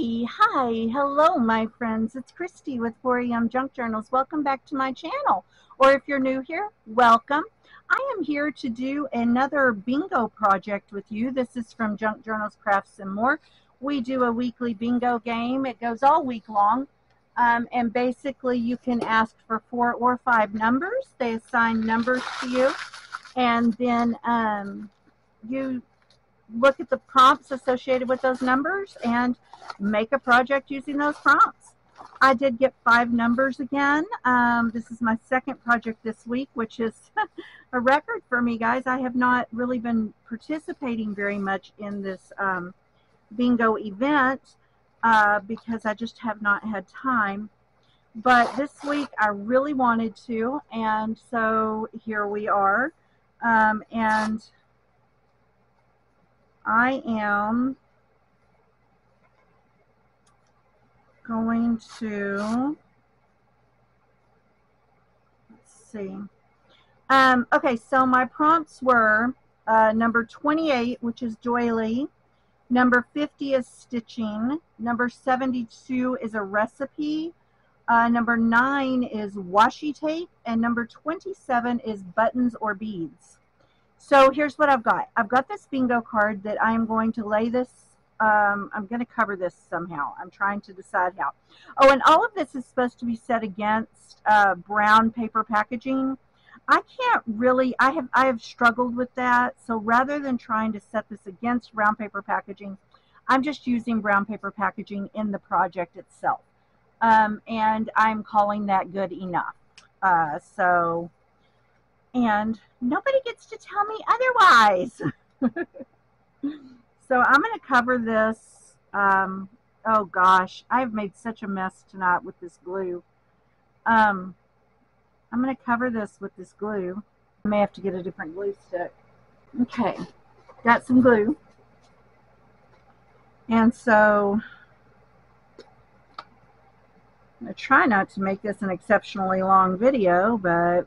Hi, hello my friends. It's Christy with 4am Junk Journals. Welcome back to my channel. Or if you're new here, welcome. I am here to do another bingo project with you. This is from Junk Journals, Crafts, and More. We do a weekly bingo game. It goes all week long. And basically you can ask for 4 or 5 numbers. They assign numbers to you. And then you look at the prompts associated with those numbers and make a project using those prompts. I did get 5 numbers again. This is my second project this week, which is a record for me, guys. I have not really been participating very much in this bingo event because I just have not had time. But this week I really wanted to, and so here we are. And I am going to, let's see. Okay, so my prompts were number 28, which is doily, number 50 is stitching, number 72 is a recipe, number 9 is washi tape, and number 27 is buttons or beads. So here's what I've got. I've got this bingo card that I'm going to lay this, I'm going to cover this somehow. I'm trying to decide how. Oh, and all of this is supposed to be set against brown paper packaging. I can't really, I have struggled with that. So rather than trying to set this against brown paper packaging, I'm just using brown paper packaging in the project itself. And I'm calling that good enough. And nobody gets to tell me otherwise. So I'm going to cover this. Oh gosh, I've made such a mess tonight with this glue. I'm going to cover this with this glue. I may have to get a different glue stick. Okay, got some glue. And so I'm going to try not to make this an exceptionally long video, but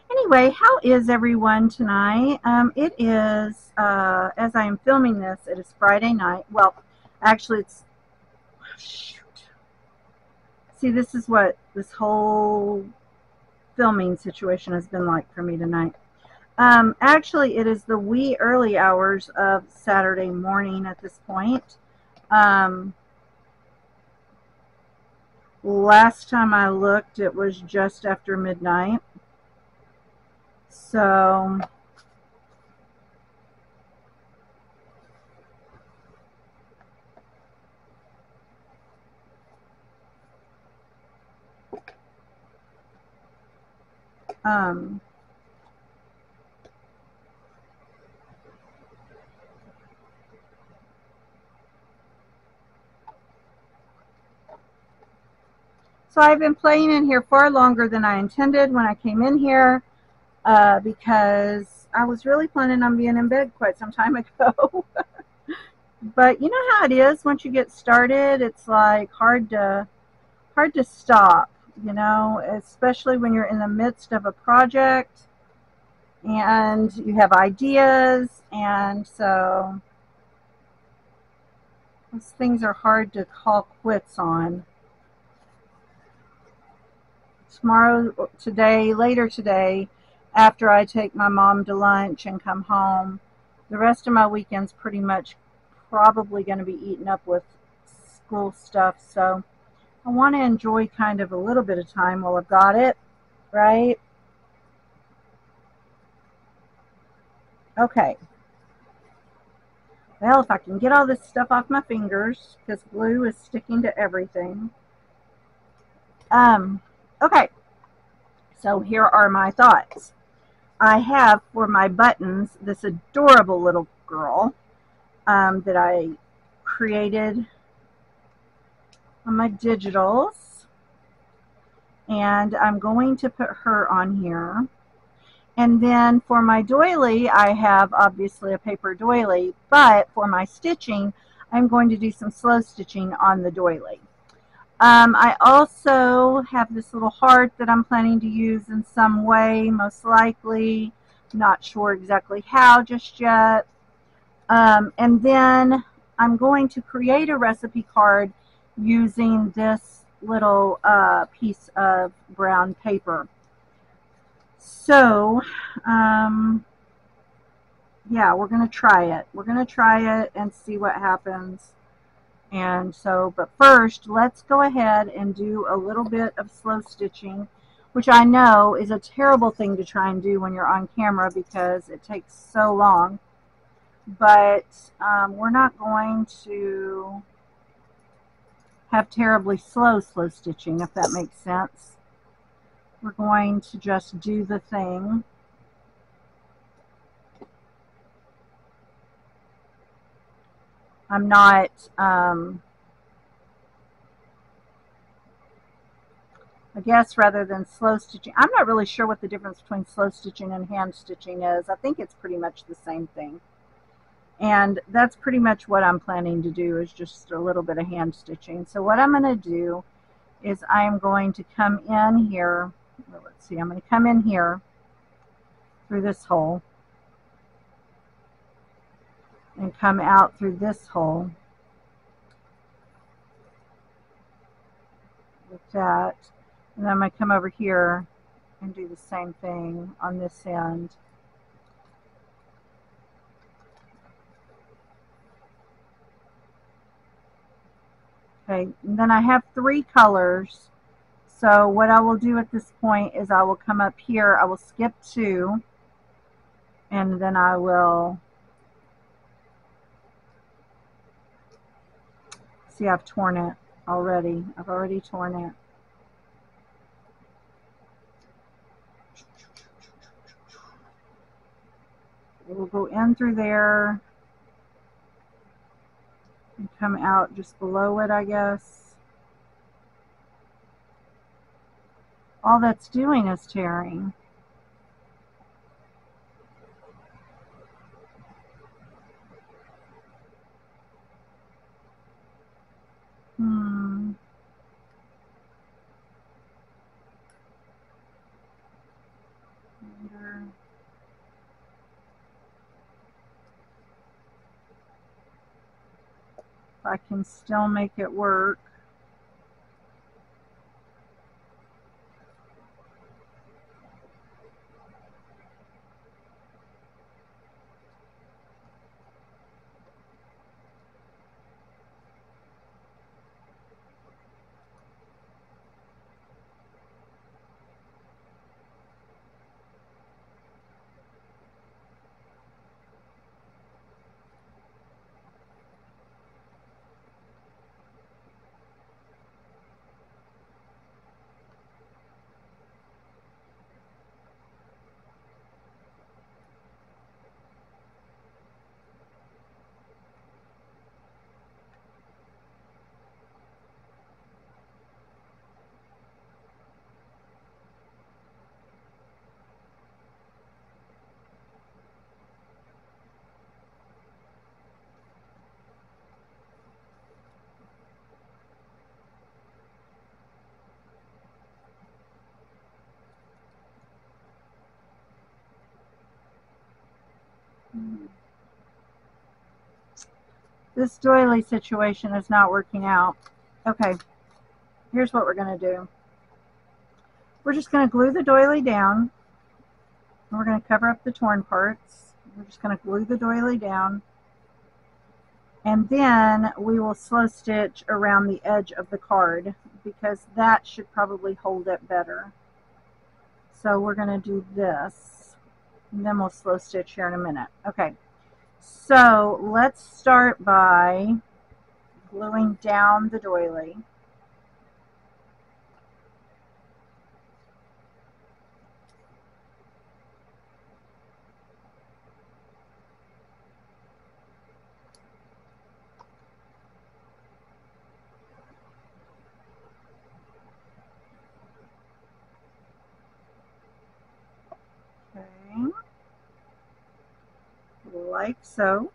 anyway, how is everyone tonight? It is, as I am filming this, it is Friday night. Well, actually it's, shoot. See, this is what this whole filming situation has been like for me tonight. Actually, it is the wee early hours of Saturday morning at this point. Last time I looked, it was just after midnight. So I've been playing in here far longer than I intended when I came in here. Because I was really planning on being in bed quite some time ago. But you know how it is once you get started, it's like hard to stop, you know, especially when you're in the midst of a project and you have ideas, and so those things are hard to call quits on. Later today, after I take my mom to lunch and come home, the rest of my weekend's pretty much probably going to be eaten up with school stuff. So I want to enjoy kind of a little bit of time while I've got it, right? Okay. Well, if I can get all this stuff off my fingers, because glue is sticking to everything. Okay. So here are my thoughts. I have for my buttons this adorable little girl that I created on my digitals, and I'm going to put her on here. And then for my doily, I have obviously a paper doily, but for my stitching, I'm going to do some slow stitching on the doily. I also have this little heart that I'm planning to use in some way, most likely. Not sure exactly how just yet. And then I'm going to create a recipe card using this little piece of brown paper. So, yeah, we're going to try it. We're going to try it and see what happens. And so, but first, let's go ahead and do a little bit of slow stitching, which I know is a terrible thing to try and do when you're on camera because it takes so long. But we're not going to have terribly slow stitching, if that makes sense. We're going to just do the thing. I'm not I guess rather than slow stitching, I'm not really sure what the difference between slow stitching and hand stitching is. I think it's pretty much the same thing. And that's pretty much what I'm planning to do, is just a little bit of hand stitching. So what I'm going to do is I'm going to come in here. Well, let's see, I'm going to come in here through this hole and come out through this hole with that. And then I'm going to come over here and do the same thing on this end. Okay, and then I have 3 colors. So what I will do at this point is I will come up here, I will skip 2, and then I will, see, I've torn it already. I've already torn it. It will go in through there and come out just below it, I guess. All that's doing is tearing. If I can still make it work. This doily situation is not working out. Okay, here's what we're going to do. We're just going to glue the doily down. And we're going to cover up the torn parts. We're just going to glue the doily down. And then we will slow stitch around the edge of the card, because that should probably hold it better. So we're going to do this, and then we'll slow stitch here in a minute. Okay, so let's start by gluing down the doily. Okay, like so.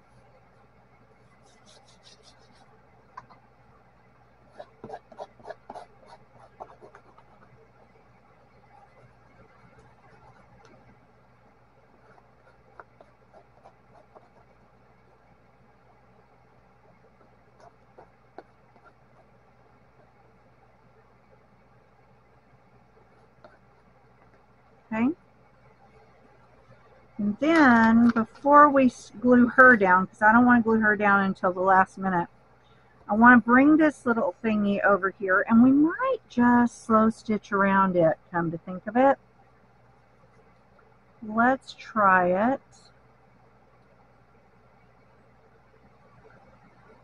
then before we glue her down, because I don't want to glue her down until the last minute, I want to bring this little thingy over here, and we might just slow stitch around it, come to think of it. Let's try it.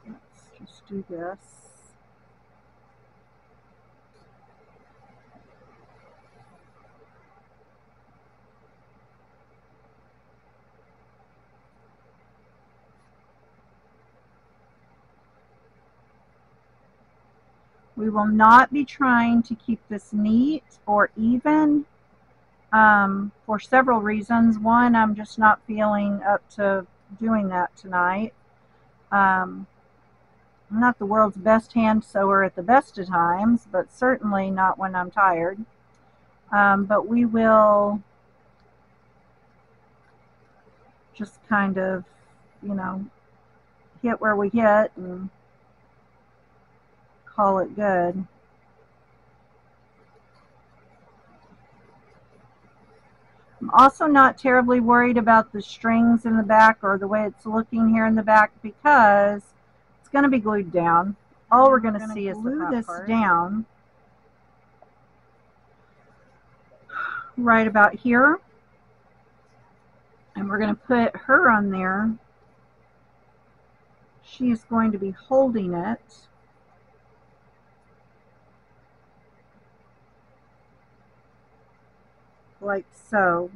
Let's just do this. We will not be trying to keep this neat or even for several reasons. One, I'm just not feeling up to doing that tonight. I'm not the world's best hand sewer at the best of times, but certainly not when I'm tired. But we will just kind of, you know, hit where we hit and call it good. I'm also not terribly worried about the strings in the back or the way it's looking here in the back, because it's going to be glued down. All we're going to see is glue this down right about here, and we're going to put her on there. She is going to be holding it. Like so.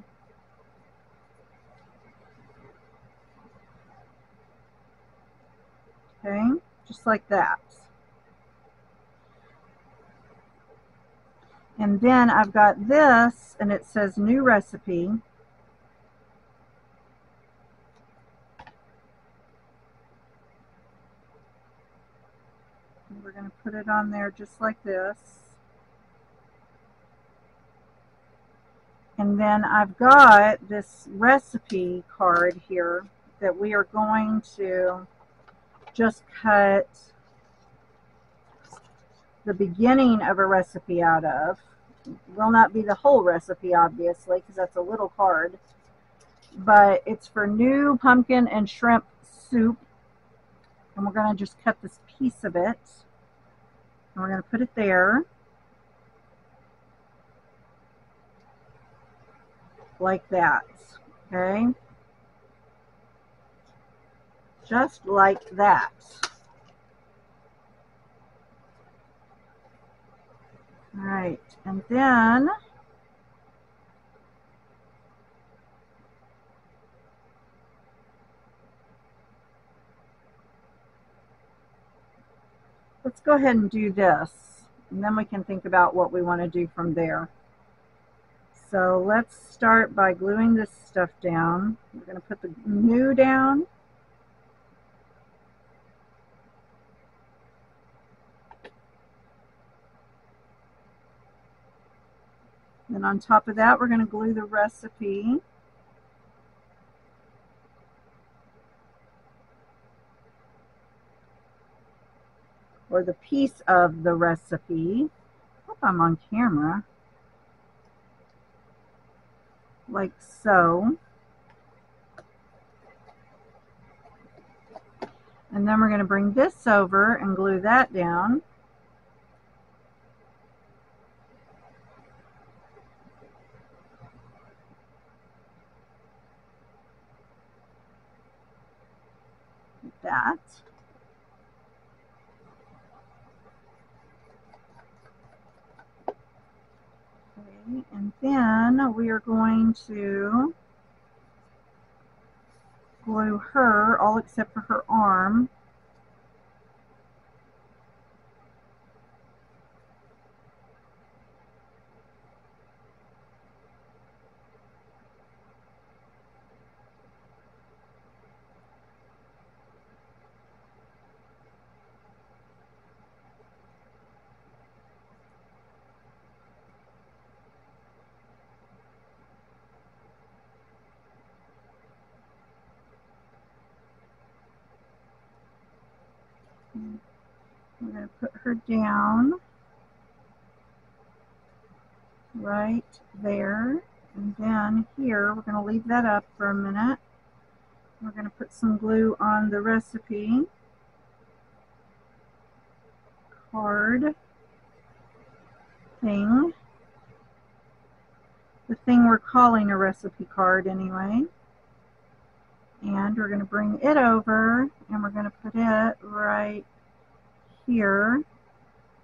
Okay, just like that. And then I've got this, and it says new recipe. And we're going to put it on there just like this. And then I've got this recipe card here that we are going to just cut the beginning of a recipe out of. It will not be the whole recipe, obviously, because that's a little card. But it's for new pumpkin and shrimp soup. And we're going to just cut this piece of it. And we're going to put it there. Like that. Okay? Just like that. All right, and then let's go ahead and do this, and then we can think about what we want to do from there. So let's start by gluing this stuff down. We're going to put the new down. Then on top of that, we're going to glue the recipe. Or the piece of the recipe. I hope I'm on camera. Like so. And then we're going to bring this over and glue that down. Like that. Okay, and then we are going to glue her, all except for her arm. We're going to put her down right there. And then here, we're going to leave that up for a minute. We're going to put some glue on the recipe card thing. The thing we're calling a recipe card anyway. And we're going to bring it over and we're going to put it right here. And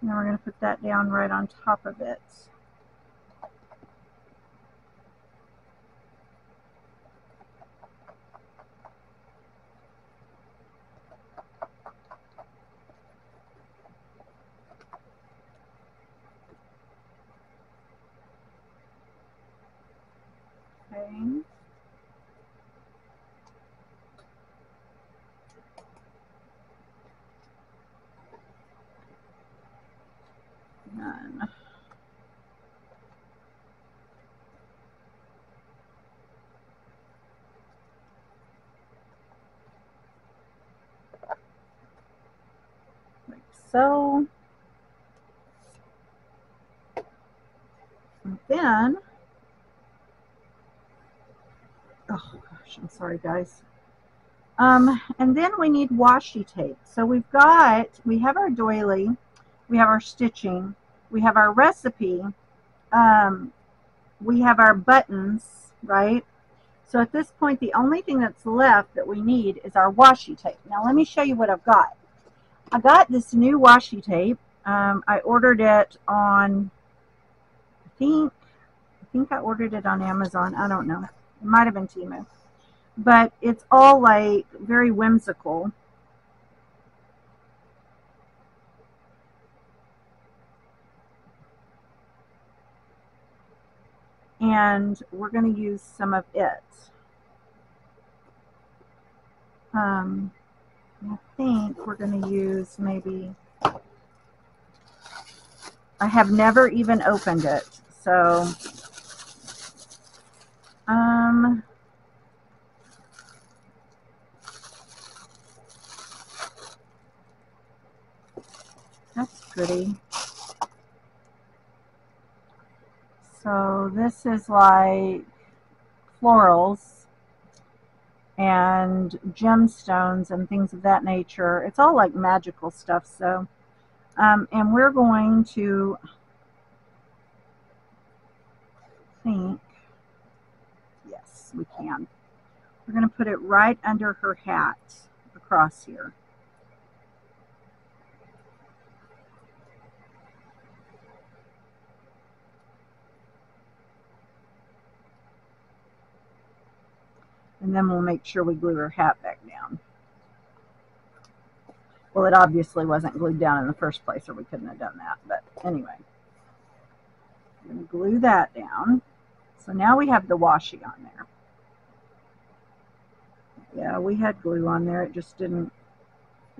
then we're going to put that down right on top of it. Okay. Done. Like so. And then, oh gosh, I'm sorry guys. And then we need washi tape. So we have our doily, we have our stitching, we have our recipe, we have our buttons, right? So at this point, the only thing that's left that we need is our washi tape. Now let me show you what I've got. I got this new washi tape. I ordered it on, I think I ordered it on Amazon. I don't know. It might have been Temu. But it's all like very whimsical. And we're going to use some of it. I think we're going to use maybe, I have never even opened it. So, that's pretty. So this is like florals and gemstones and things of that nature. It's all like magical stuff. So, and we're going to think, yes, we can. We're going to put it right under her hat across here. And then we'll make sure we glue her hat back down. Well, it obviously wasn't glued down in the first place, or we couldn't have done that. But anyway, I'm going to glue that down. So now we have the washi on there. Yeah, we had glue on there. It just didn't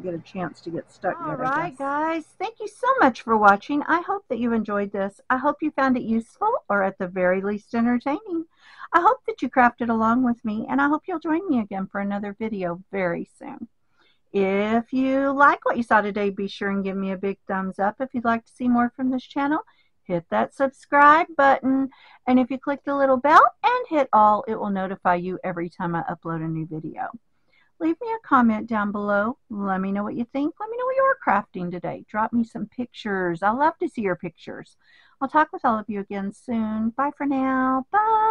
get a chance to get stuck yet. All right, guys. Thank you so much for watching. I hope that you enjoyed this. I hope you found it useful, or at the very least entertaining. I hope that you crafted along with me, and I hope you'll join me again for another video very soon. If you like what you saw today, be sure and give me a big thumbs up. If you'd like to see more from this channel, hit that subscribe button. And if you click the little bell and hit all, it will notify you every time I upload a new video. Leave me a comment down below. Let me know what you think. Let me know what you're crafting today. Drop me some pictures. I love to see your pictures. I'll talk with all of you again soon. Bye for now. Bye.